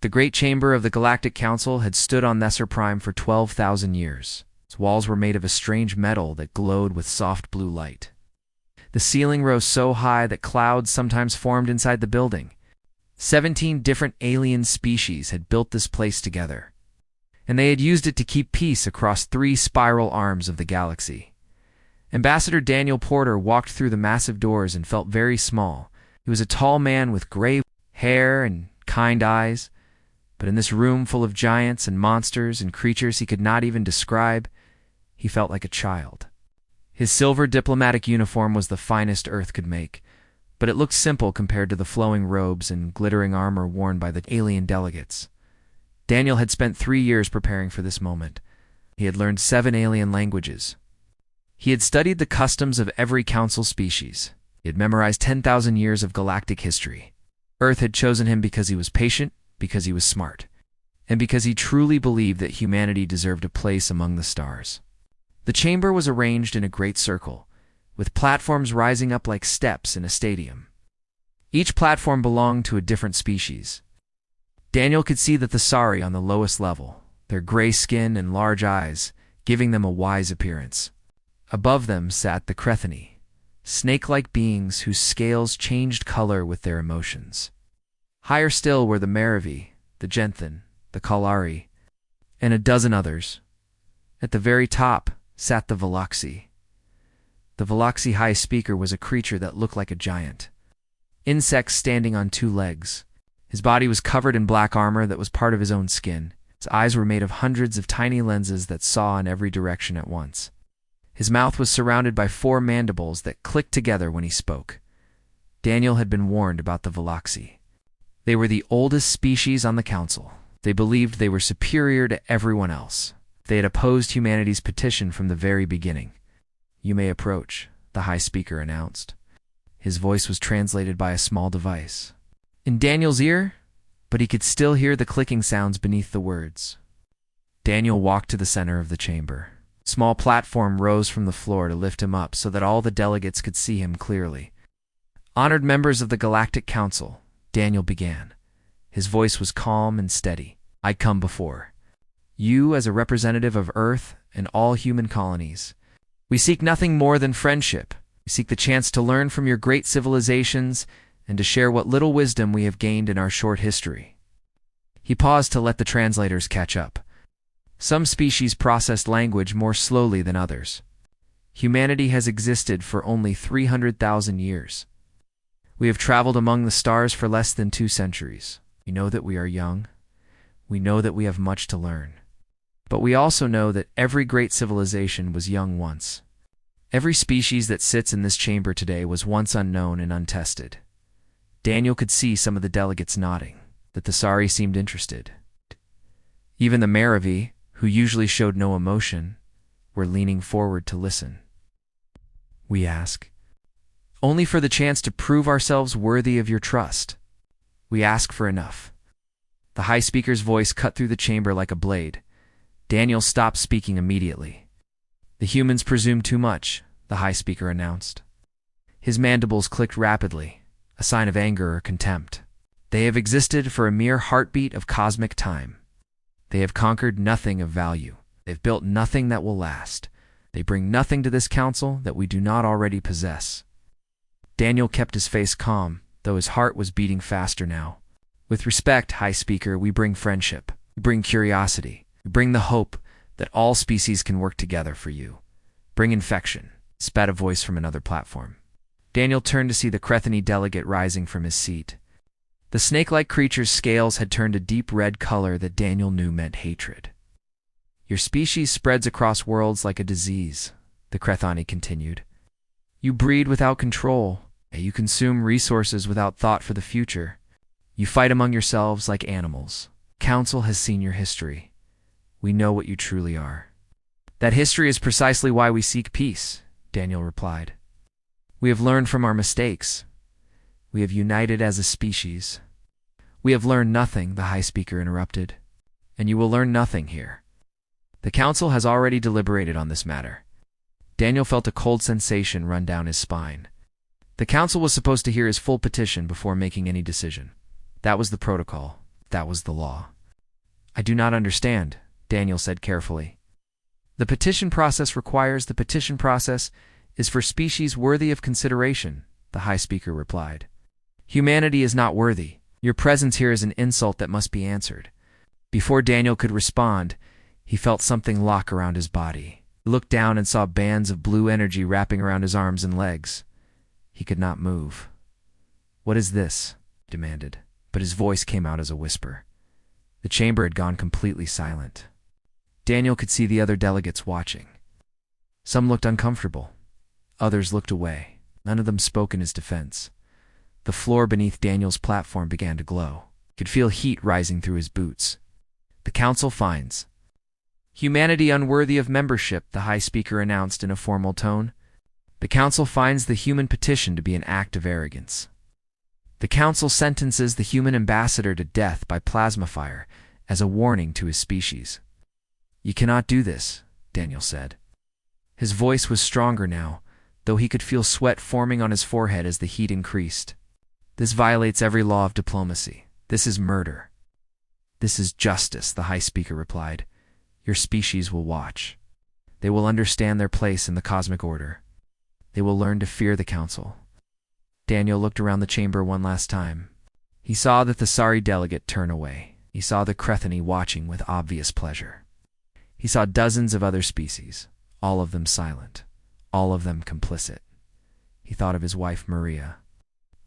The great chamber of the Galactic Council had stood on Nesser Prime for 12,000 years. Its walls were made of a strange metal that glowed with soft blue light. The ceiling rose so high that clouds sometimes formed inside the building. 17 different alien species had built this place together, and they had used it to keep peace across 3 spiral arms of the galaxy. Ambassador Daniel Porter walked through the massive doors and felt very small. He was a tall man with gray hair and kind eyes, but in this room full of giants and monsters and creatures he could not even describe, he felt like a child. His silver diplomatic uniform was the finest Earth could make, but it looked simple compared to the flowing robes and glittering armor worn by the alien delegates. Daniel had spent 3 years preparing for this moment. He had learned 7 alien languages. He had studied the customs of every council species. He had memorized 10,000 years of galactic history. Earth had chosen him because he was patient, because he was smart, and because he truly believed that humanity deserved a place among the stars. The chamber was arranged in a great circle, with platforms rising up like steps in a stadium. Each platform belonged to a different species. Daniel could see the Thesari on the lowest level, their gray skin and large eyes giving them a wise appearance. Above them sat the Crethini, snake-like beings whose scales changed color with their emotions. Higher still were the Meravi, the Genthan, the Kalari, and a dozen others. At the very top sat the Veloxi. The Veloxi High Speaker was a creature that looked like a giant. Insects standing on 2 legs. His body was covered in black armor that was part of his own skin. His eyes were made of hundreds of tiny lenses that saw in every direction at once. His mouth was surrounded by 4 mandibles that clicked together when he spoke. Daniel had been warned about the Veloxi. They were the oldest species on the council. They believed they were superior to everyone else. They had opposed humanity's petition from the very beginning. "You may approach," the High Speaker announced. His voice was translated by a small device in Daniel's ear, but he could still hear the clicking sounds beneath the words. Daniel walked to the center of the chamber. A small platform rose from the floor to lift him up so that all the delegates could see him clearly. "Honored members of the Galactic Council," Daniel began. His voice was calm and steady. "I come before you as a representative of Earth and all human colonies. We seek nothing more than friendship. We seek the chance to learn from your great civilizations and to share what little wisdom we have gained in our short history." He paused to let the translators catch up. Some species processed language more slowly than others. Humanity has existed for only 300,000 years. We have traveled among the stars for less than 2 centuries. We know that we are young. We know that we have much to learn. But we also know that every great civilization was young once. Every species that sits in this chamber today was once unknown and untested. Daniel could see some of the delegates nodding. The Thesari seemed interested. Even the Meravi, who usually showed no emotion, were leaning forward to listen. "We ask only for the chance to prove ourselves worthy of your trust. We ask for enough." The High Speaker's voice cut through the chamber like a blade. Daniel stopped speaking immediately. "The humans presume too much," the High Speaker announced. His mandibles clicked rapidly, a sign of anger or contempt. "They have existed for a mere heartbeat of cosmic time. They have conquered nothing of value. They've built nothing that will last. They bring nothing to this council that we do not already possess." Daniel kept his face calm, though his heart was beating faster now. "With respect, High Speaker, we bring friendship. We bring curiosity. We bring the hope that all species can work together for you. Bring infection," spat a voice from another platform. Daniel turned to see the Crethini delegate rising from his seat. The snake-like creature's scales had turned a deep red color that Daniel knew meant hatred. "Your species spreads across worlds like a disease," the Crethani continued. "You breed without control. You consume resources without thought for the future. You fight among yourselves like animals. Council has seen your history. We know what you truly are." "That history is precisely why we seek peace," Daniel replied. "We have learned from our mistakes. We have united as a species." "We have learned nothing," the High Speaker interrupted. "And you will learn nothing here. The Council has already deliberated on this matter." Daniel felt a cold sensation run down his spine. The Council was supposed to hear his full petition before making any decision. That was the protocol. That was the law. I do not understand, Daniel said carefully. The petition process requires the petition process is for species worthy of consideration, the High Speaker replied. Humanity is not worthy. Your presence here is an insult that must be answered. Before Daniel could respond, he felt something lock around his body. He looked down and saw bands of blue energy wrapping around his arms and legs. He could not move. What is this? He demanded, but his voice came out as a whisper. The chamber had gone completely silent. Daniel could see the other delegates watching. Some looked uncomfortable. Others looked away. None of them spoke in his defense. The floor beneath Daniel's platform began to glow. He could feel heat rising through his boots. The council finds humanity unworthy of membership, the High Speaker announced in a formal tone. The council finds the human petition to be an act of arrogance. The council sentences the human ambassador to death by plasma fire as a warning to his species. You cannot do this, Daniel said. His voice was stronger now, though he could feel sweat forming on his forehead as the heat increased. This violates every law of diplomacy. This is murder. This is justice, the High Speaker replied. Your species will watch. They will understand their place in the cosmic order. They will learn to fear the council. Daniel looked around the chamber one last time. He saw that the sorry delegate turn away. He saw the Crethani watching with obvious pleasure. He saw dozens of other species, all of them silent, all of them complicit. He thought of his wife Maria,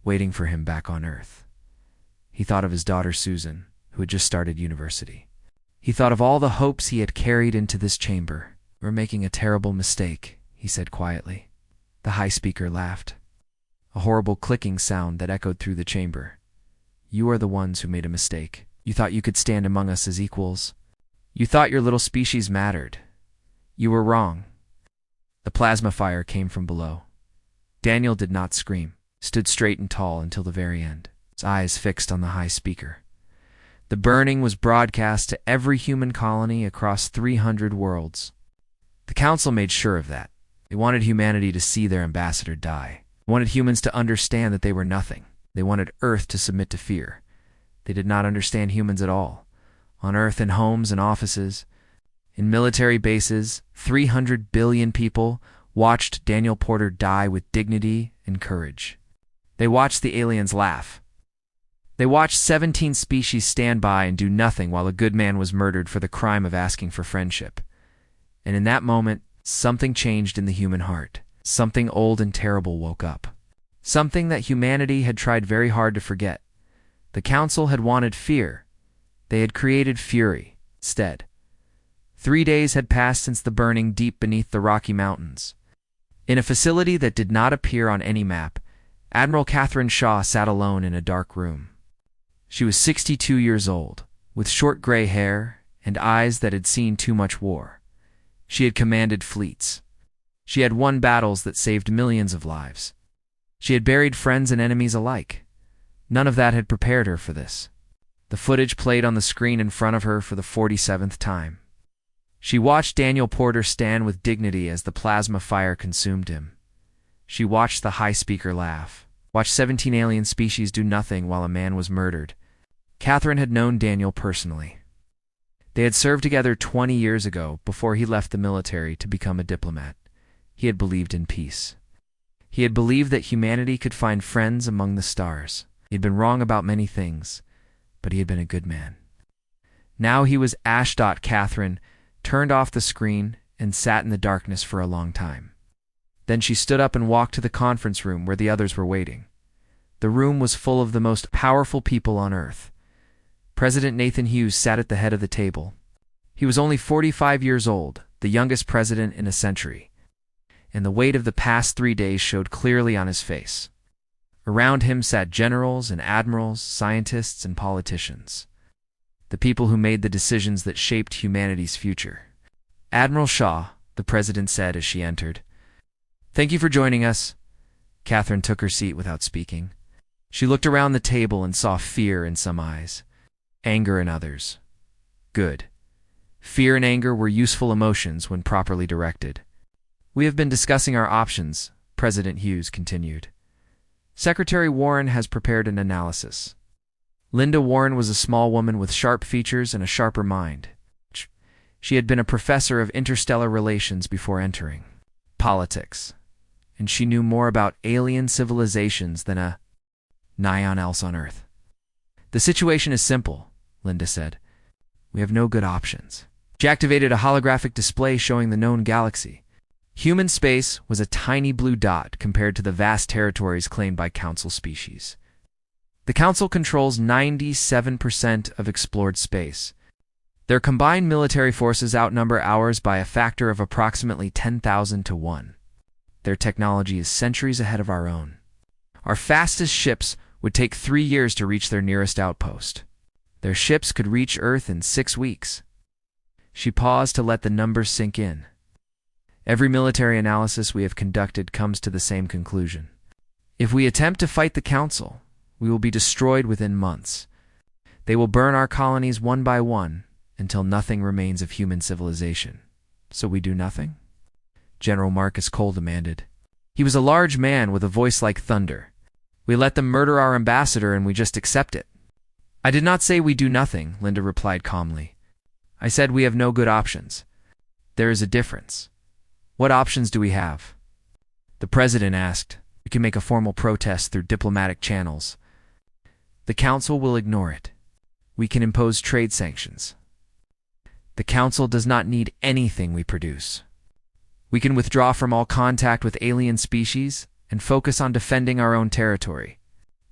waiting for him back on Earth. He thought of his daughter Susan, who had just started university. He thought of all the hopes he had carried into this chamber. We're making a terrible mistake, he said quietly. The High Speaker laughed. A horrible clicking sound that echoed through the chamber. You are the ones who made a mistake. You thought you could stand among us as equals. You thought your little species mattered. You were wrong. The plasma fire came from below. Daniel did not scream, stood straight and tall until the very end, his eyes fixed on the High Speaker. The burning was broadcast to every human colony across 300 worlds. The council made sure of that. They wanted humanity to see their ambassador die. They wanted humans to understand that they were nothing. They wanted Earth to submit to fear. They did not understand humans at all. On Earth, in homes and offices, in military bases, 300 billion people watched Daniel Porter die with dignity and courage. They watched the aliens laugh. They watched 17 species stand by and do nothing while a good man was murdered for the crime of asking for friendship. And in that moment, something changed in the human heart. Something old and terrible woke up. Something that humanity had tried very hard to forget. The council had wanted fear. They had created fury instead. 3 days had passed since the burning deep beneath the Rocky Mountains. In a facility that did not appear on any map, Admiral Catherine Shaw sat alone in a dark room. She was 62 years old, with short gray hair and eyes that had seen too much war. She had commanded fleets. She had won battles that saved millions of lives. She had buried friends and enemies alike. None of that had prepared her for this. The footage played on the screen in front of her for the 47th time. She watched Daniel Porter stand with dignity as the plasma fire consumed him. She watched the High Speaker laugh, watched 17 alien species do nothing while a man was murdered. Catherine had known Daniel personally. They had served together 20 years ago before he left the military to become a diplomat. He had believed in peace. He had believed that humanity could find friends among the stars. He had been wrong about many things, but he had been a good man. Now he was Ashdot. Catherine turned off the screen and sat in the darkness for a long time. Then she stood up and walked to the conference room where the others were waiting. The room was full of the most powerful people on Earth. President Nathan Hughes sat at the head of the table. He was only 45 years old, the youngest president in a century, and the weight of the past 3 days showed clearly on his face. Around him sat generals and admirals, scientists and politicians, the people who made the decisions that shaped humanity's future. Admiral Shaw, the president said as she entered. Thank you for joining us. Catherine took her seat without speaking. She looked around the table and saw fear in some eyes, anger in others. Good. Fear and anger were useful emotions when properly directed. We have been discussing our options, President Hughes continued. Secretary Warren has prepared an analysis. Linda Warren was a small woman with sharp features and a sharper mind. She had been a professor of interstellar relations before entering politics, and she knew more about alien civilizations than a nigh-on else on Earth. "The situation is simple," Linda said. "We have no good options." She activated a holographic display showing the known galaxy. Human space was a tiny blue dot compared to the vast territories claimed by Council species. The Council controls 97% of explored space. Their combined military forces outnumber ours by a factor of approximately 10,000 to 1. Their technology is centuries ahead of our own. Our fastest ships would take 3 years to reach their nearest outpost. Their ships could reach Earth in 6 weeks. She paused to let the numbers sink in. Every military analysis we have conducted comes to the same conclusion. If we attempt to fight the Council, we will be destroyed within months. They will burn our colonies one by one until nothing remains of human civilization. So we do nothing? General Marcus Cole demanded. He was a large man with a voice like thunder. We let them murder our ambassador and we just accept it. I did not say we do nothing, Linda replied calmly. I said we have no good options. There is a difference. What options do we have? The president asked. We can make a formal protest through diplomatic channels. The Council will ignore it. We can impose trade sanctions. The Council does not need anything we produce. We can withdraw from all contact with alien species and focus on defending our own territory.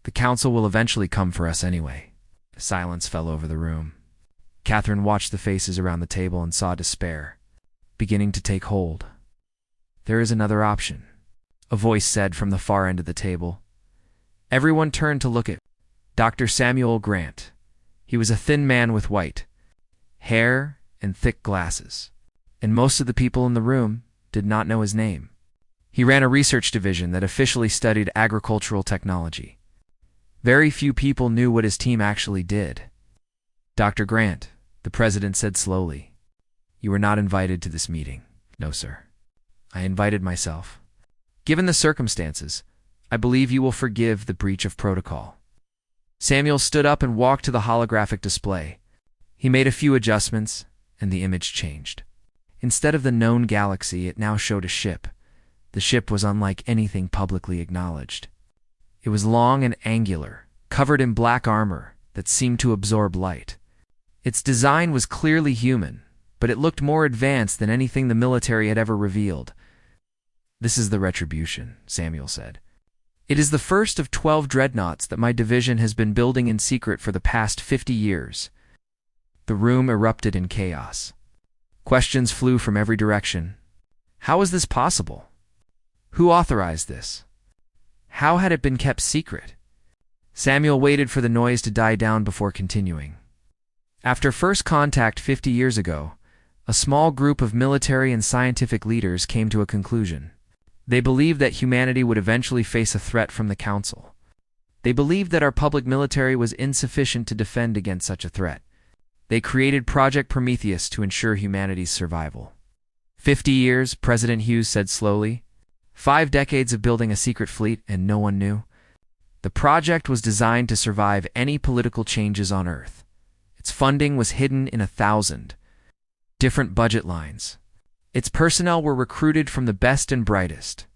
The Council will eventually come for us anyway. Silence fell over the room. Catherine watched the faces around the table and saw despair beginning to take hold. There is another option, a voice said from the far end of the table. Everyone turned to look at Dr. Samuel Grant. He was a thin man with white hair and thick glasses, and most of the people in the room did not know his name. He ran a research division that officially studied agricultural technology. Very few people knew what his team actually did. Dr. Grant, the president said slowly, you were not invited to this meeting. No, sir. I invited myself. Given the circumstances, I believe you will forgive the breach of protocol. Samuel stood up and walked to the holographic display. He made a few adjustments, and the image changed. Instead of the known galaxy, it now showed a ship. The ship was unlike anything publicly acknowledged. It was long and angular, covered in black armor that seemed to absorb light. Its design was clearly human, but it looked more advanced than anything the military had ever revealed. This is the Retribution, Samuel said. It is the first of 12 dreadnoughts that my division has been building in secret for the past 50 years. The room erupted in chaos. Questions flew from every direction. How was this possible? Who authorized this? How had it been kept secret? Samuel waited for the noise to die down before continuing. After first contact 50 years ago, a small group of military and scientific leaders came to a conclusion. They believed that humanity would eventually face a threat from the Council. They believed that our public military was insufficient to defend against such a threat. They created Project Prometheus to ensure humanity's survival. 50 years, President Hughes said slowly. 5 decades of building a secret fleet, and no one knew. The project was designed to survive any political changes on Earth. Its funding was hidden in 1,000 different budget lines. Its personnel were recruited from the best and brightest.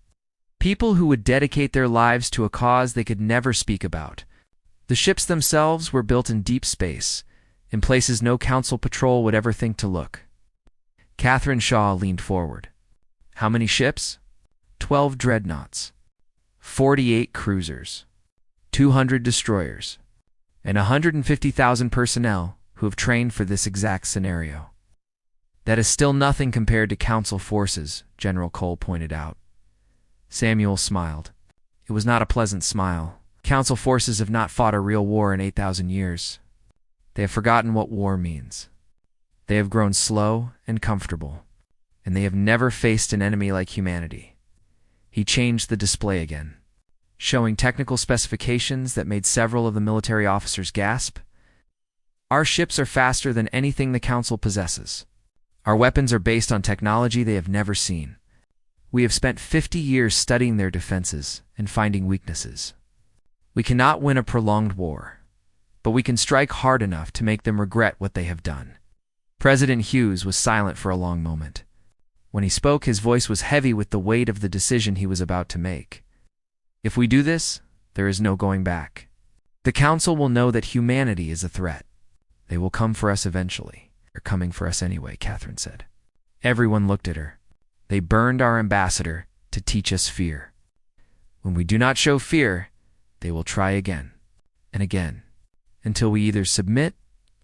People who would dedicate their lives to a cause they could never speak about. The ships themselves were built in deep space, in places no Council patrol would ever think to look. Catherine Shaw leaned forward. How many ships? 12 dreadnoughts, 48 cruisers, 200 destroyers, and 150,000 personnel who have trained for this exact scenario. That is still nothing compared to Council forces, General Cole pointed out. Samuel smiled. It was not a pleasant smile. Council forces have not fought a real war in 8,000 years. They have forgotten what war means. They have grown slow and comfortable, and they have never faced an enemy like humanity. He changed the display again, showing technical specifications that made several of the military officers gasp. Our ships are faster than anything the Council possesses. Our weapons are based on technology they have never seen. We have spent 50 years studying their defenses and finding weaknesses. We cannot win a prolonged war. but we can strike hard enough to make them regret what they have done." President Hughes was silent for a long moment. When he spoke, his voice was heavy with the weight of the decision he was about to make. "If we do this, there is no going back. The Council will know that humanity is a threat. They will come for us eventually. They're coming for us anyway," Catherine said. Everyone looked at her. "They burned our ambassador to teach us fear. When we do not show fear, they will try again and again, until we either submit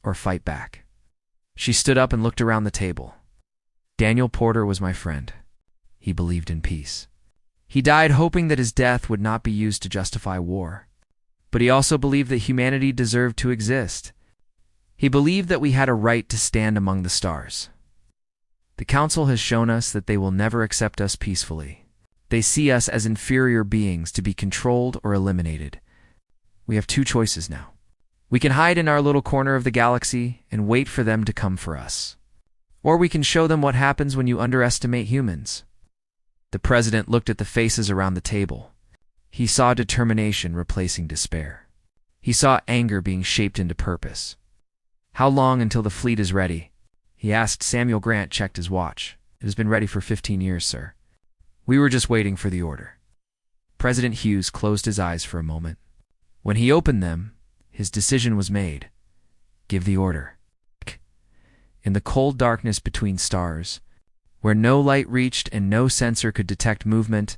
or fight back." She stood up and looked around the table. "Daniel Porter was my friend. He believed in peace. He died hoping that his death would not be used to justify war. But he also believed that humanity deserved to exist. He believed that we had a right to stand among the stars. The Council has shown us that they will never accept us peacefully. They see us as inferior beings to be controlled or eliminated. We have two choices now. We can hide in our little corner of the galaxy and wait for them to come for us. Or we can show them what happens when you underestimate humans." The president looked at the faces around the table. He saw determination replacing despair. He saw anger being shaped into purpose. "How long until the fleet is ready?" he asked. Samuel Grant checked his watch. "It has been ready for 15 years, sir. We were just waiting for the order." President Hughes closed his eyes for a moment. When he opened them, his decision was made. Give the order. In the cold darkness between stars, where no light reached and no sensor could detect movement,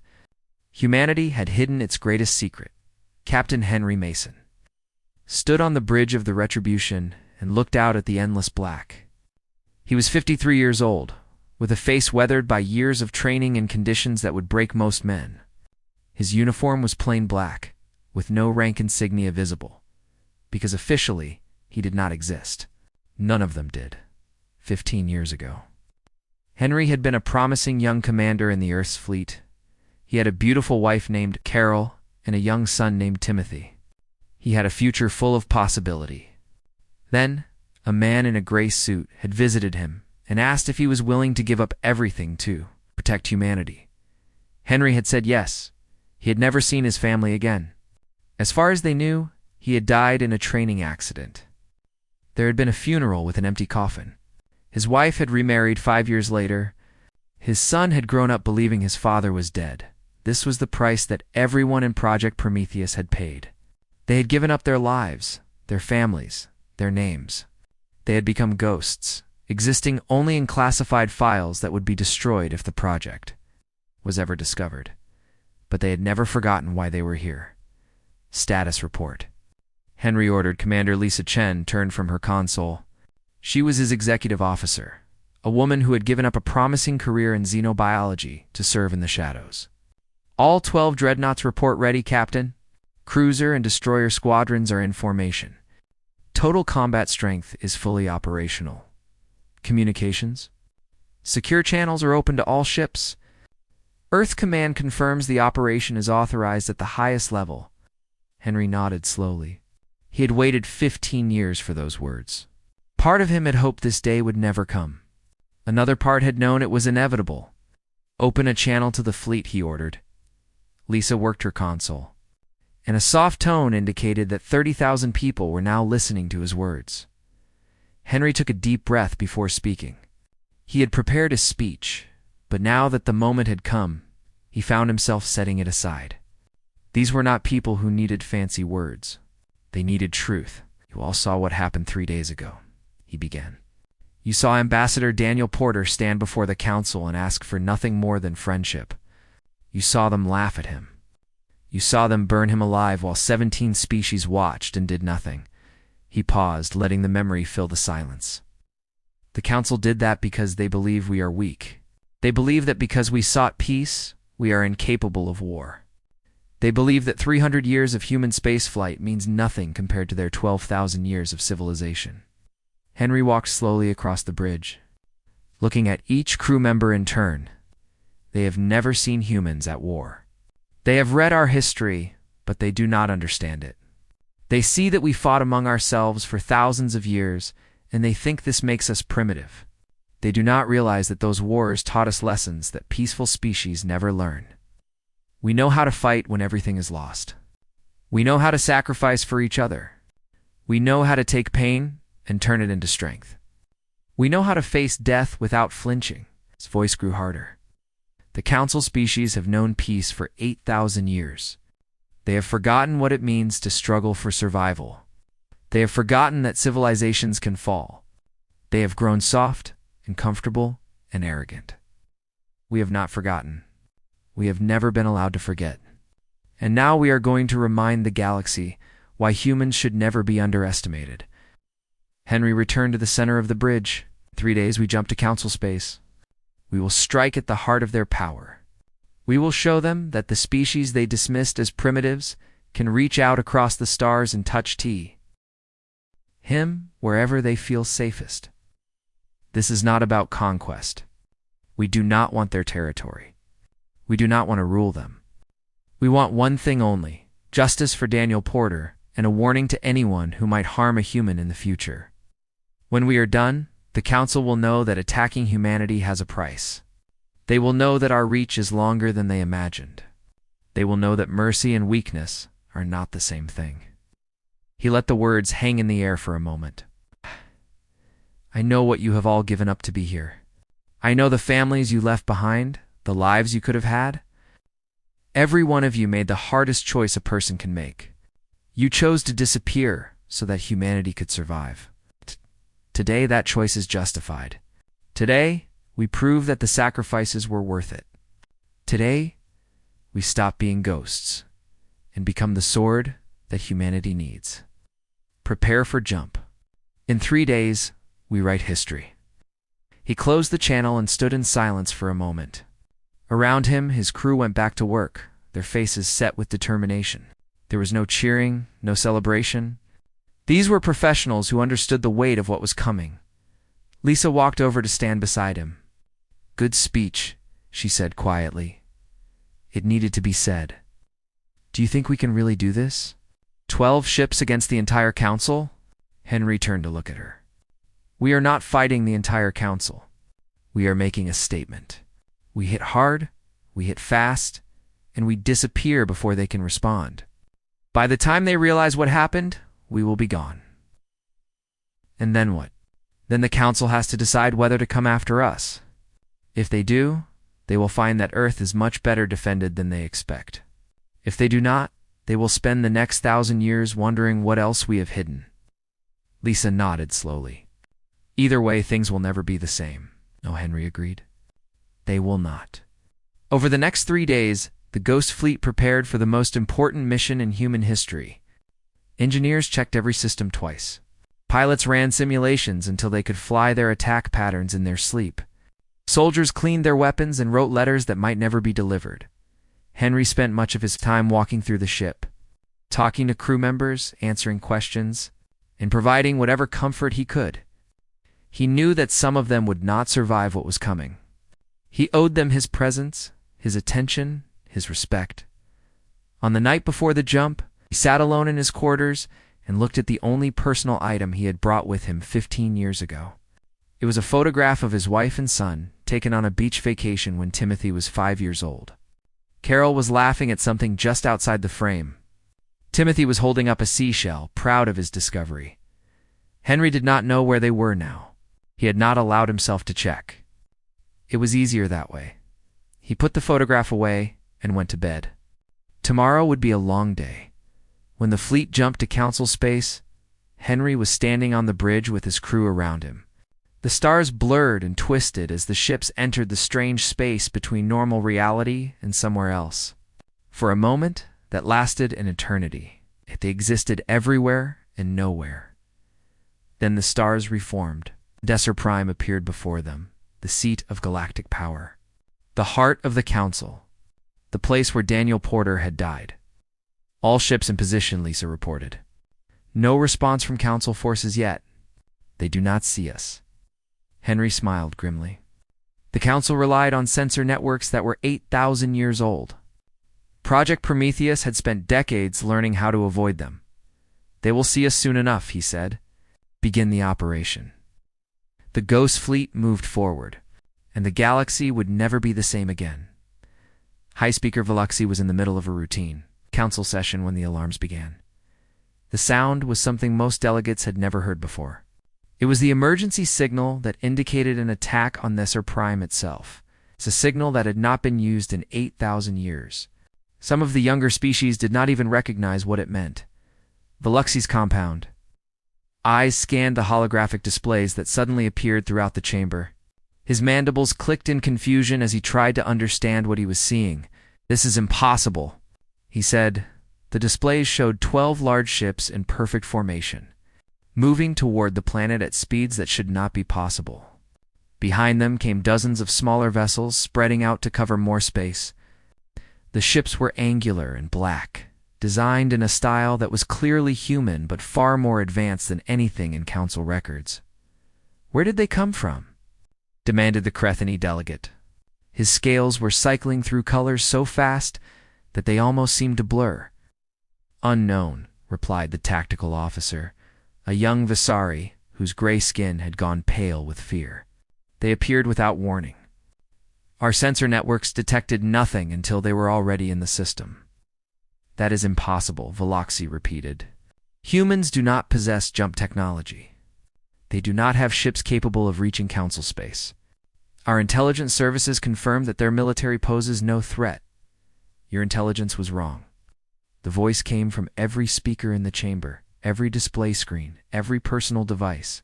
humanity had hidden its greatest secret. Captain Henry Mason stood on the bridge of the Retribution and looked out at the endless black. He was 53 years old, with a face weathered by years of training in conditions that would break most men. His uniform was plain black, with no rank insignia visible, because officially he did not exist. None of them did. 15 years ago. Henry had been a promising young commander in the Earth's fleet. He had a beautiful wife named Carol and a young son named Timothy. He had a future full of possibility. Then, a man in a gray suit had visited him and asked if he was willing to give up everything to protect humanity. Henry had said yes. He had never seen his family again. As far as they knew, he had died in a training accident. There had been a funeral with an empty coffin. His wife had remarried 5 years later. His son had grown up believing his father was dead. This was the price that everyone in Project Prometheus had paid. They had given up their lives, their families, their names. They had become ghosts, existing only in classified files that would be destroyed if the project was ever discovered. But they had never forgotten why they were here. Status report. Henry ordered. Commander Lisa Chen turned from her console. She was his executive officer, a woman who had given up a promising career in xenobiology to serve in the shadows. "All 12 dreadnoughts report ready, Captain. Cruiser and destroyer squadrons are in formation. Total combat strength is fully operational. Communications? Secure channels are open to all ships. Earth Command confirms the operation is authorized at the highest level." Henry nodded slowly. He had waited 15 years for those words. Part of him had hoped this day would never come. Another part had known it was inevitable. "Open a channel to the fleet," he ordered. Lisa worked her console, and a soft tone indicated that 30,000 people were now listening to his words. Henry took a deep breath before speaking. He had prepared his speech, but now that the moment had come, he found himself setting it aside. These were not people who needed fancy words. They needed truth. "You all saw what happened 3 days ago," he began. "You saw Ambassador Daniel Porter stand before the Council and ask for nothing more than friendship. You saw them laugh at him. You saw them burn him alive while 17 species watched and did nothing." He paused, letting the memory fill the silence. "The Council did that because they believe we are weak. They believe that because we sought peace, we are incapable of war. They believe that 300 years of human spaceflight means nothing compared to their 12,000 years of civilization." Henry walked slowly across the bridge, looking at each crew member in turn. They have never seen humans at war. They have read our history, but they do not understand it. They see that we fought among ourselves for thousands of years, and they think this makes us primitive. They do not realize that those wars taught us lessons that peaceful species never learn. We know how to fight when everything is lost. We know how to sacrifice for each other. We know how to take pain and turn it into strength. We know how to face death without flinching. His voice grew harder. The council species have known peace for 8,000 years. They have forgotten what it means to struggle for survival. They have forgotten that civilizations can fall. They have grown soft and comfortable and arrogant. We have not forgotten. We have never been allowed to forget. And now we are going to remind the galaxy why humans should never be underestimated. Henry returned to the center of the bridge. In 3 days we jump to council space. We will strike at the heart of their power. We will show them that the species they dismissed as primitives can reach out across the stars and touch him wherever they feel safest. This is not about conquest. We do not want their territory. We do not want to rule them. We want one thing only: justice for Daniel Porter and a warning to anyone who might harm a human in the future. When we are done, the Council will know that attacking humanity has a price. They will know that our reach is longer than they imagined. They will know that mercy and weakness are not the same thing. He let the words hang in the air for a moment. I know what you have all given up to be here. I know the families you left behind, the lives you could have had. Every one of you made the hardest choice a person can make. You chose to disappear so that humanity could survive. Today, that choice is justified. Today, we prove that the sacrifices were worth it. Today, we stop being ghosts and become the sword that humanity needs. Prepare for jump. In 3 days, we write history. He closed the channel and stood in silence for a moment. Around him, his crew went back to work, their faces set with determination. There was no cheering, no celebration. These were professionals who understood the weight of what was coming. Lisa walked over to stand beside him. "Good speech," she said quietly. "It needed to be said. Do you think we can really do this? 12 ships against the entire council?" Henry turned to look at her. "We are not fighting the entire council. We are making a statement. We hit hard, we hit fast, and we disappear before they can respond. By the time they realize what happened, we will be gone. And then what? Then the council has to decide whether to come after us. If they do, they will find that Earth is much better defended than they expect. If they do not, they will spend the next 1,000 years wondering what else we have hidden." Lisa nodded slowly. "Either way, things will never be the same." "No," Henry agreed. "They will not." Over the next 3 days, the Ghost Fleet prepared for the most important mission in human history. Engineers checked every system twice. Pilots ran simulations until they could fly their attack patterns in their sleep. Soldiers cleaned their weapons and wrote letters that might never be delivered. Henry spent much of his time walking through the ship, talking to crew members, answering questions, and providing whatever comfort he could. He knew that some of them would not survive what was coming. He owed them his presence, his attention, his respect. On the night before the jump, he sat alone in his quarters and looked at the only personal item he had brought with him 15 years ago. It was a photograph of his wife and son, taken on a beach vacation when Timothy was 5 years old. Carol was laughing at something just outside the frame. Timothy was holding up a seashell, proud of his discovery. Henry did not know where they were now. He had not allowed himself to check. It was easier that way. He put the photograph away and went to bed. Tomorrow would be a long day. When the fleet jumped to council space, Henry was standing on the bridge with his crew around him. The stars blurred and twisted as the ships entered the strange space between normal reality and somewhere else. For a moment that lasted an eternity, they existed everywhere and nowhere. Then the stars reformed. Desser Prime appeared before them, the seat of galactic power. The heart of the council, the place where Daniel Porter had died. "All ships in position," Lisa reported. "No response from council forces yet. They do not see us." Henry smiled grimly. The council relied on sensor networks that were 8,000 years old. Project Prometheus had spent decades learning how to avoid them. "They will see us soon enough," he said. "Begin the operation." The Ghost Fleet moved forward, and the galaxy would never be the same again. High Speaker Veluxy was in the middle of a routine council session when the alarms began. The sound was something most delegates had never heard before. It was the emergency signal that indicated an attack on Nesser Prime itself. It's a signal that had not been used in 8,000 years. Some of the younger species did not even recognize what it meant. Veluxi's compound. Eyes scanned the holographic displays that suddenly appeared throughout the chamber. His mandibles clicked in confusion as he tried to understand what he was seeing. "This is impossible," he said. The displays showed 12 large ships in perfect formation, moving toward the planet at speeds that should not be possible. Behind them came dozens of smaller vessels spreading out to cover more space. The ships were angular and black, designed in a style that was clearly human but far more advanced than anything in Council records. "Where did they come from?" demanded the Crethany delegate. His scales were cycling through colors so fast that they almost seemed to blur. "Unknown," replied the tactical officer, a young Visari whose gray skin had gone pale with fear. "They appeared without warning. Our sensor networks detected nothing until they were already in the system." "That is impossible," Veluxi repeated. "Humans do not possess jump technology. They do not have ships capable of reaching Council space. Our intelligence services confirm that their military poses no threat. Your intelligence was wrong." The voice came from every speaker in the chamber, every display screen, every personal device.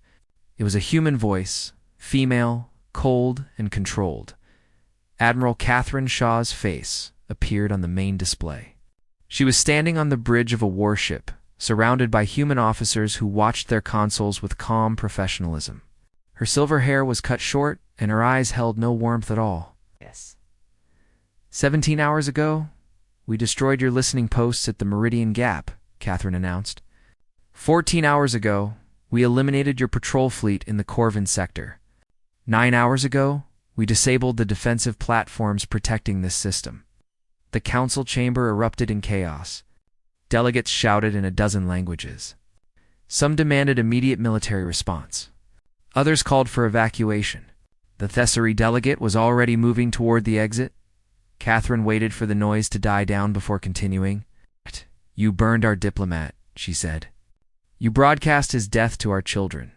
It was a human voice, female, cold, and controlled. Admiral Catherine Shaw's face appeared on the main display. She was standing on the bridge of a warship, surrounded by human officers who watched their consoles with calm professionalism. Her silver hair was cut short, and her eyes held no warmth at all. "Yes. 17 hours ago, we destroyed your listening posts at the Meridian Gap," Catherine announced. 14 hours ago, we eliminated your patrol fleet in the Corvin sector. 9 hours ago, we disabled the defensive platforms protecting this system." The council chamber erupted in chaos. Delegates shouted in a dozen languages. Some demanded immediate military response. Others called for evacuation. The Thessary delegate was already moving toward the exit. Catherine waited for the noise to die down before continuing. "You burned our diplomat," she said. "You broadcast his death to our children.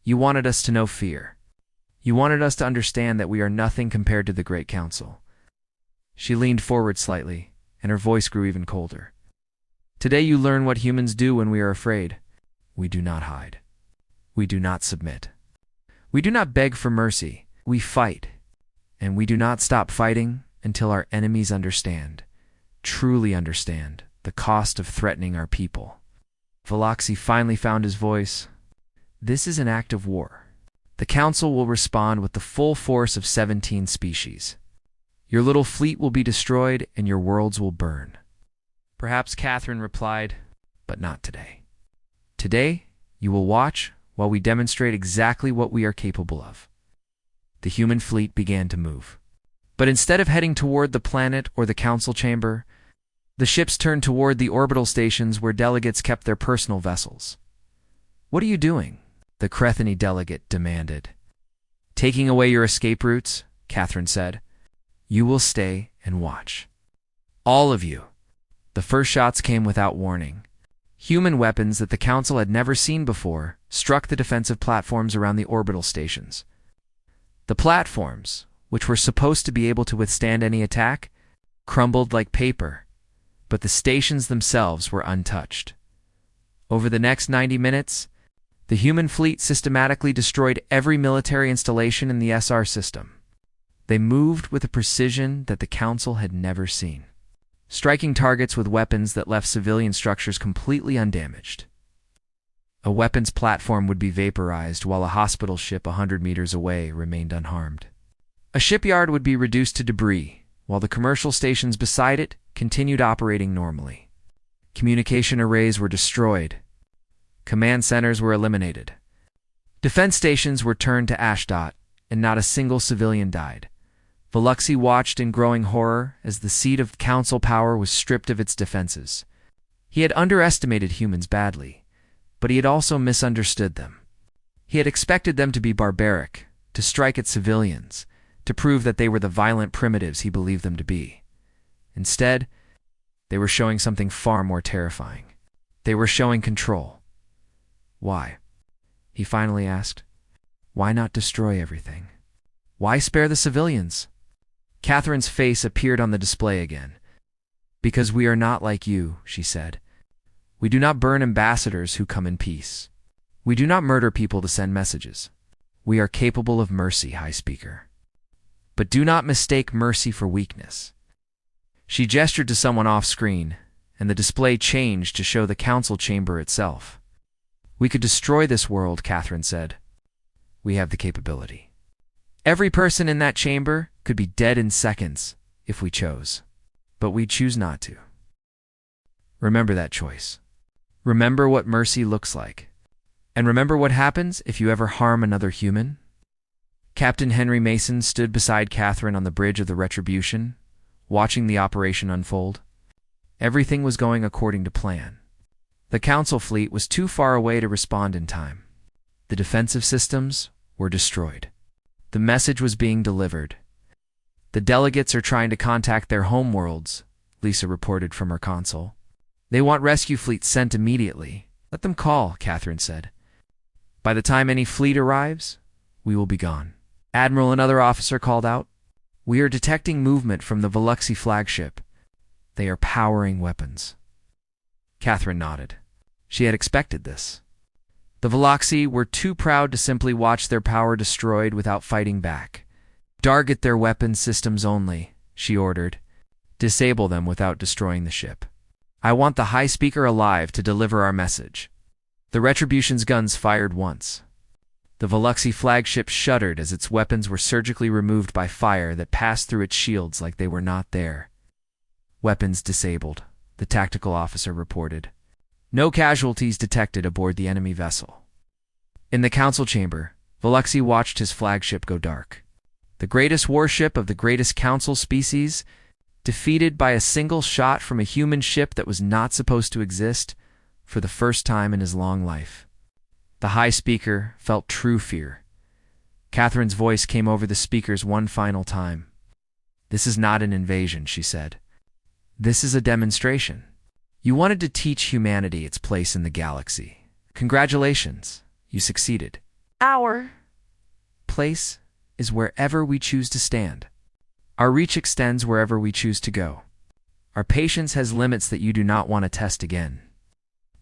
You wanted us to know fear. You wanted us to understand that we are nothing compared to the Great Council." She leaned forward slightly, and her voice grew even colder. "Today you learn what humans do when we are afraid. We do not hide. We do not submit. We do not beg for mercy. We fight. And we do not stop fighting until our enemies understand, truly understand, the cost of threatening our people." Veluxi finally found his voice. "This is an act of war. The Council will respond with the full force of 17 species. Your little fleet will be destroyed and your worlds will burn." Perhaps Catherine replied, "But not today. Today, you will watch while we demonstrate exactly what we are capable of." The human fleet began to move. But instead of heading toward the planet or the council chamber, the ships turned toward the orbital stations where delegates kept their personal vessels. "What are you doing?" the Crethany delegate demanded. "Taking away your escape routes," Catherine said. "You will stay and watch. All of you." The first shots came without warning. Human weapons that the Council had never seen before struck the defensive platforms around the orbital stations. The platforms, which were supposed to be able to withstand any attack, crumbled like paper, but the stations themselves were untouched. Over the next 90 minutes, the human fleet systematically destroyed every military installation in the SR system. They moved with a precision that the Council had never seen, striking targets with weapons that left civilian structures completely undamaged. A weapons platform would be vaporized while a hospital ship 100 meters away remained unharmed. A shipyard would be reduced to debris, while the commercial stations beside it continued operating normally. Communication arrays were destroyed. Command centers were eliminated. Defense stations were turned to ashdot, and not a single civilian died. Veluxi watched in growing horror as the seat of council power was stripped of its defenses. He had underestimated humans badly, but he had also misunderstood them. He had expected them to be barbaric, to strike at civilians, to prove that they were the violent primitives he believed them to be. Instead, they were showing something far more terrifying. They were showing control. Why? He finally asked. Why not destroy everything? Why spare the civilians? Catherine's face appeared on the display again. Because we are not like you, she said. We do not burn ambassadors who come in peace. We do not murder people to send messages. We are capable of mercy, High Speaker. But do not mistake mercy for weakness. She gestured to someone off-screen, and the display changed to show the council chamber itself. We could destroy this world, Catherine said. We have the capability. Every person in that chamber could be dead in seconds if we chose. But we choose not to. Remember that choice. Remember what mercy looks like. And remember what happens if you ever harm another human? Captain Henry Mason stood beside Catherine on the bridge of the Retribution, watching the operation unfold. Everything was going according to plan. The Council fleet was too far away to respond in time. The defensive systems were destroyed. The message was being delivered. The delegates are trying to contact their homeworlds, Lisa reported from her console. They want rescue fleets sent immediately. Let them call, Catherine said. By the time any fleet arrives, we will be gone. Admiral, another officer called out. We are detecting movement from the Veluxy flagship. They are powering weapons. Catherine nodded. She had expected this. The Veluxy were too proud to simply watch their power destroyed without fighting back. Target their weapon systems only, she ordered. Disable them without destroying the ship. I want the High Speaker alive to deliver our message. The Retribution's guns fired once. The Veluxy flagship shuddered as its weapons were surgically removed by fire that passed through its shields like they were not there. Weapons disabled, the tactical officer reported. No casualties detected aboard the enemy vessel. In the council chamber, Veluxy watched his flagship go dark. The greatest warship of the greatest council species, defeated by a single shot from a human ship that was not supposed to exist for the first time in his long life. The High Speaker felt true fear. Catherine's voice came over the speakers one final time. This is not an invasion, she said. This is a demonstration. You wanted to teach humanity its place in the galaxy. Congratulations, you succeeded. Our place is wherever we choose to stand. Our reach extends wherever we choose to go. Our patience has limits that you do not want to test again.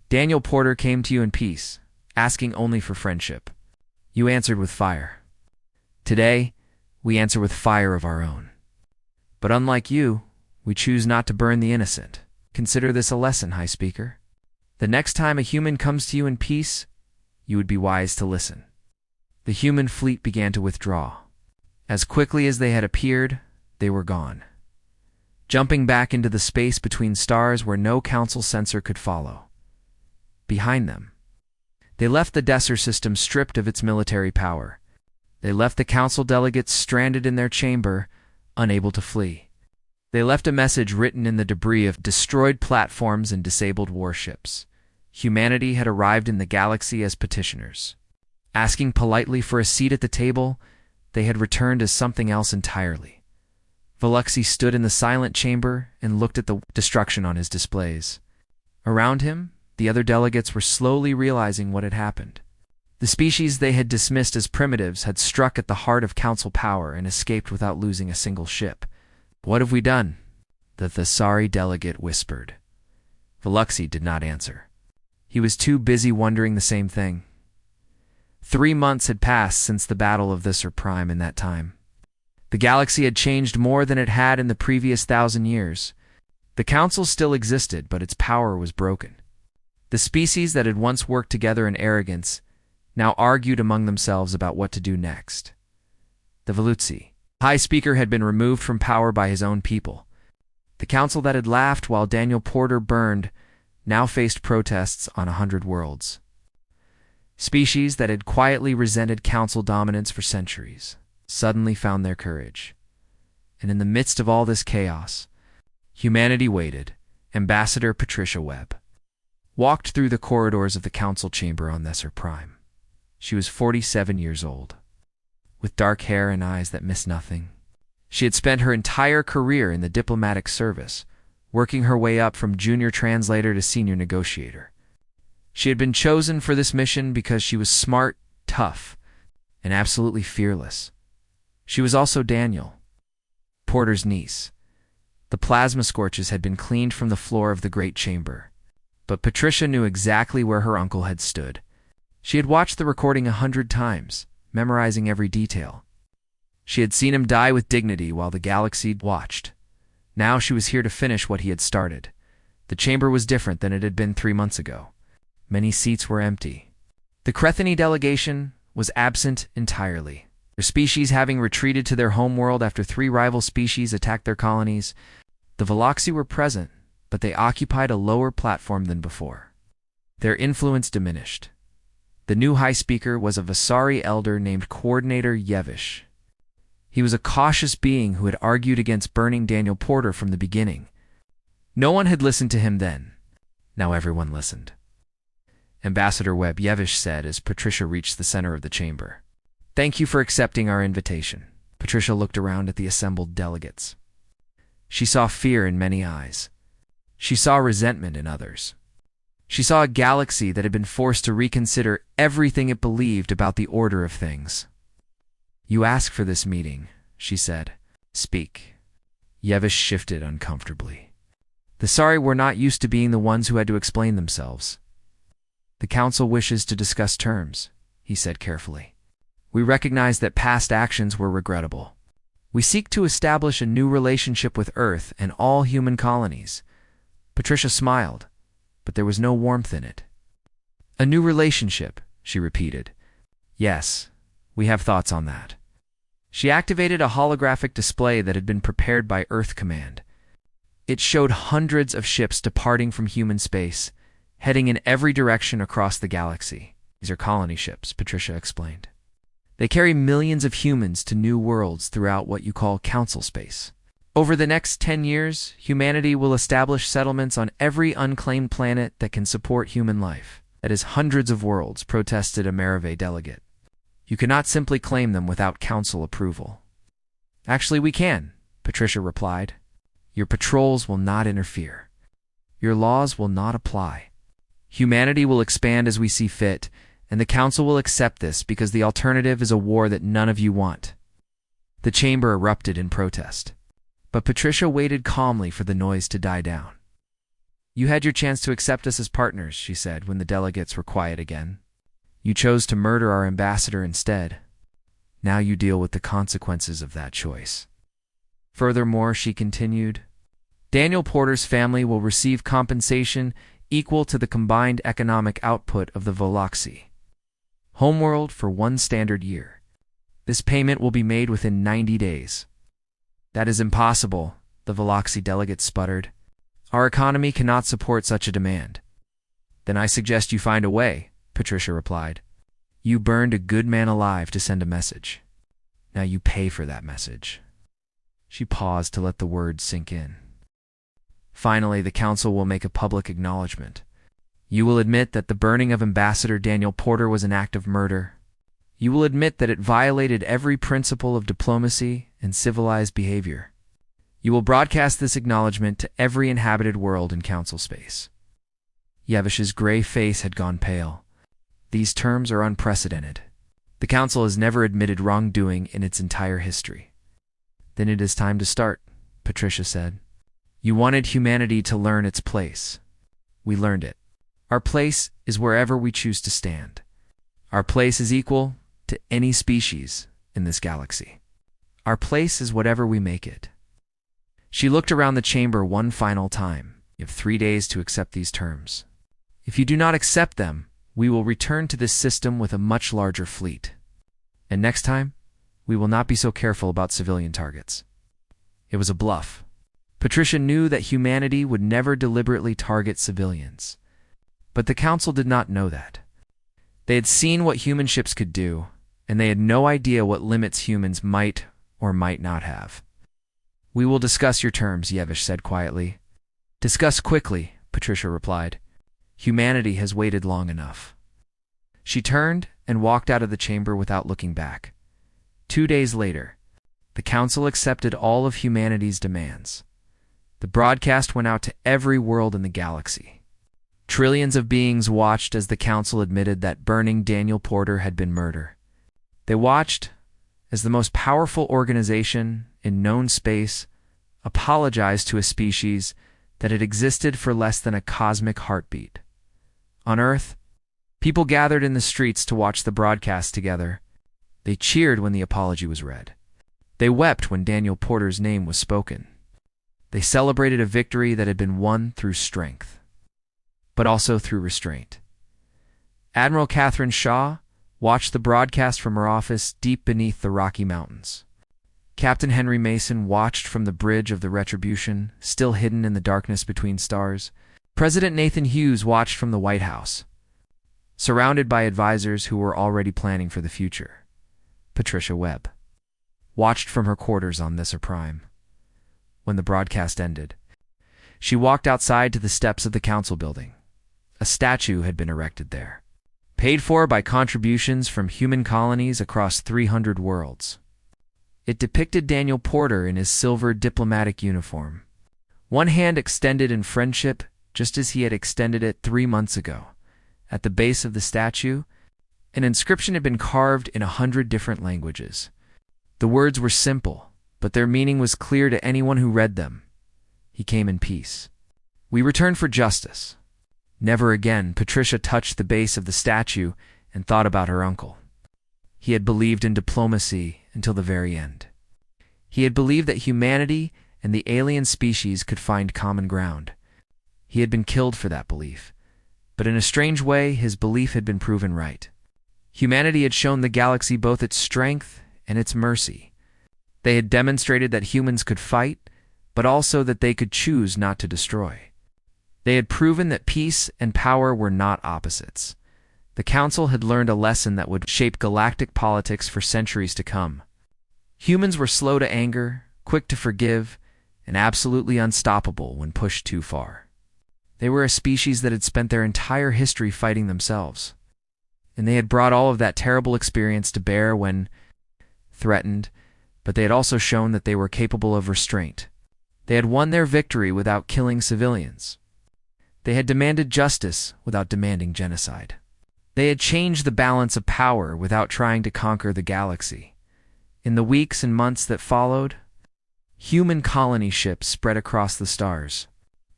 Daniel Porter came to you in peace, asking only for friendship. You answered with fire. Today, we answer with fire of our own. But unlike you, we choose not to burn the innocent. Consider this a lesson, High Speaker. The next time a human comes to you in peace, you would be wise to listen. The human fleet began to withdraw. As quickly as they had appeared, they were gone, jumping back into the space between stars where no council sensor could follow. Behind them, they left the Desser system stripped of its military power. They left the council delegates stranded in their chamber, unable to flee. They left a message written in the debris of destroyed platforms and disabled warships. Humanity had arrived in the galaxy as petitioners. Asking politely for a seat at the table, they had returned as something else entirely. Veluxy stood in the silent chamber and looked at the destruction on his displays. Around him, the other delegates were slowly realizing what had happened. The species they had dismissed as primitives had struck at the heart of council power and escaped without losing a single ship. What have we done? The Thesari delegate whispered. Veluxy did not answer. He was too busy wondering the same thing. 3 months had passed since the Battle of Visser Prime in that time. The galaxy had changed more than it had in the previous 1,000 years. The Council still existed, but its power was broken. The species that had once worked together in arrogance now argued among themselves about what to do next. The Veluxy High Speaker had been removed from power by his own people. The council that had laughed while Daniel Porter burned now faced protests on 100 worlds. Species that had quietly resented council dominance for centuries suddenly found their courage. And in the midst of all this chaos, humanity waited. Ambassador Patricia Webb walked through the corridors of the council chamber on Thesser Prime. She was 47 years old, with dark hair and eyes that missed nothing. She had spent her entire career in the diplomatic service, working her way up from junior translator to senior negotiator. She had been chosen for this mission because she was smart, tough, and absolutely fearless. She was also Daniel, Porter's niece. The plasma scorches had been cleaned from the floor of the great chamber, but Patricia knew exactly where her uncle had stood. She had watched the recording 100 times, memorizing every detail. She had seen him die with dignity while the galaxy watched. Now she was here to finish what he had started. The chamber was different than it had been 3 months ago. Many seats were empty. The Crethany delegation was absent entirely. Their species having retreated to their homeworld after 3 rival species attacked their colonies. The Veloxi were present, but they occupied a lower platform than before. Their influence diminished. The new high speaker was a Vasari elder named Coordinator Yevish. He was a cautious being who had argued against burning Daniel Porter from the beginning. No one had listened to him then. Now everyone listened. Ambassador Webb, Yevish said as Patricia reached the center of the chamber. "Thank you for accepting our invitation." Patricia looked around at the assembled delegates. She saw fear in many eyes. She saw resentment in others. She saw a galaxy that had been forced to reconsider everything it believed about the order of things. "You asked for this meeting," she said. "Speak." Yevish shifted uncomfortably. The Sari were not used to being the ones who had to explain themselves. "The Council wishes to discuss terms," he said carefully. "We recognize that past actions were regrettable. We seek to establish a new relationship with Earth and all human colonies." Patricia smiled, but there was no warmth in it. "A new relationship," she repeated. "Yes, we have thoughts on that." She activated a holographic display that had been prepared by Earth Command. It showed hundreds of ships departing from human space, heading in every direction across the galaxy. "These are colony ships," Patricia explained. "They carry millions of humans to new worlds throughout what you call council space. Over the next 10 years, humanity will establish settlements on every unclaimed planet that can support human life. That is hundreds of worlds," protested a Merave delegate. "You cannot simply claim them without council approval." "Actually, we can," Patricia replied. "Your patrols will not interfere. Your laws will not apply. Humanity will expand as we see fit, and the Council will accept this because the alternative is a war that none of you want." The chamber erupted in protest, but Patricia waited calmly for the noise to die down. "You had your chance to accept us as partners," she said when the delegates were quiet again. "You chose to murder our ambassador instead. Now you deal with the consequences of that choice." Furthermore, she continued, "Daniel Porter's family will receive compensation equal to the combined economic output of the Veloxi. Homeworld for 1 standard year. This payment will be made within 90 days. "That is impossible," the Veloxi delegate sputtered. "Our economy cannot support such a demand." "Then I suggest you find a way," Patricia replied. "You burned a good man alive to send a message. Now you pay for that message." She paused to let the words sink in. "Finally, the Council will make a public acknowledgement. You will admit that the burning of Ambassador Daniel Porter was an act of murder. You will admit that it violated every principle of diplomacy and civilized behavior. You will broadcast this acknowledgement to every inhabited world in Council space." Yevish's gray face had gone pale. "These terms are unprecedented. The Council has never admitted wrongdoing in its entire history." "Then it is time to start," Patricia said. "You wanted humanity to learn its place. We learned it. Our place is wherever we choose to stand. Our place is equal to any species in this galaxy. Our place is whatever we make it." She looked around the chamber one final time. "You have 3 days to accept these terms. If you do not accept them, we will return to this system with a much larger fleet. And next time, we will not be so careful about civilian targets." It was a bluff. Patricia knew that humanity would never deliberately target civilians. But the Council did not know that. They had seen what human ships could do, and they had no idea what limits humans might or might not have. "We will discuss your terms," Yevish said quietly. "Discuss quickly," Patricia replied. "Humanity has waited long enough." She turned and walked out of the chamber without looking back. 2 days later, the Council accepted all of humanity's demands. The broadcast went out to every world in the galaxy. Trillions of beings watched as the council admitted that burning Daniel Porter had been murder. They watched as the most powerful organization in known space apologized to a species that had existed for less than a cosmic heartbeat. On Earth, people gathered in the streets to watch the broadcast together. They cheered when the apology was read. They wept when Daniel Porter's name was spoken. They celebrated a victory that had been won through strength, but also through restraint. Admiral Catherine Shaw watched the broadcast from her office deep beneath the Rocky Mountains. Captain Henry Mason watched from the bridge of the Retribution, still hidden in the darkness between stars. President Nathan Hughes watched from the White House, surrounded by advisors who were already planning for the future. Patricia Webb watched from her quarters on Thesser Prime. When the broadcast ended, she walked outside to the steps of the council building. A statue had been erected there, paid for by contributions from human colonies across 300 worlds. It depicted Daniel Porter in his silver diplomatic uniform, one hand extended in friendship just as he had extended it 3 months ago. At the base of the statue, an inscription had been carved in 100 different languages. The words were simple, but their meaning was clear to anyone who read them. He came in peace. We return for justice. Never again, Patricia touched the base of the statue and thought about her uncle. He had believed in diplomacy until the very end. He had believed that humanity and the alien species could find common ground. He had been killed for that belief, but in a strange way, his belief had been proven right. Humanity had shown the galaxy both its strength and its mercy. They had demonstrated that humans could fight, but also that they could choose not to destroy. They had proven that peace and power were not opposites. The Council had learned a lesson that would shape galactic politics for centuries to come. Humans were slow to anger, quick to forgive, and absolutely unstoppable when pushed too far. They were a species that had spent their entire history fighting themselves, and they had brought all of that terrible experience to bear when threatened, but they had also shown that they were capable of restraint. They had won their victory without killing civilians. They had demanded justice without demanding genocide. They had changed the balance of power without trying to conquer the galaxy. In the weeks and months that followed, human colony ships spread across the stars.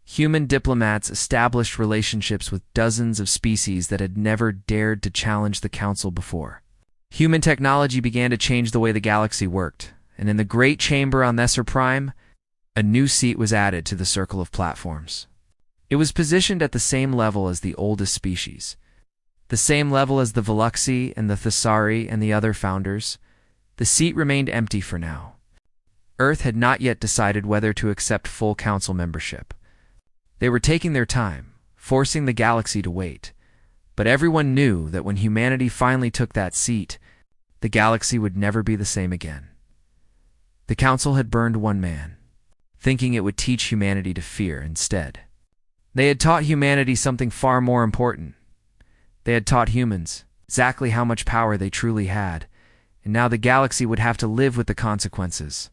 Human diplomats established relationships with dozens of species that had never dared to challenge the Council before. Human technology began to change the way the galaxy worked, and in the Great Chamber on Thesser Prime, a new seat was added to the circle of platforms. It was positioned at the same level as the oldest species, the same level as the Veluxi and the Thessari and the other founders. The seat remained empty for now. Earth had not yet decided whether to accept full Council membership. They were taking their time, forcing the galaxy to wait. But everyone knew that when humanity finally took that seat, the galaxy would never be the same again. The Council had burned one man, thinking it would teach humanity to fear instead. They had taught humanity something far more important. They had taught humans exactly how much power they truly had, and now the galaxy would have to live with the consequences.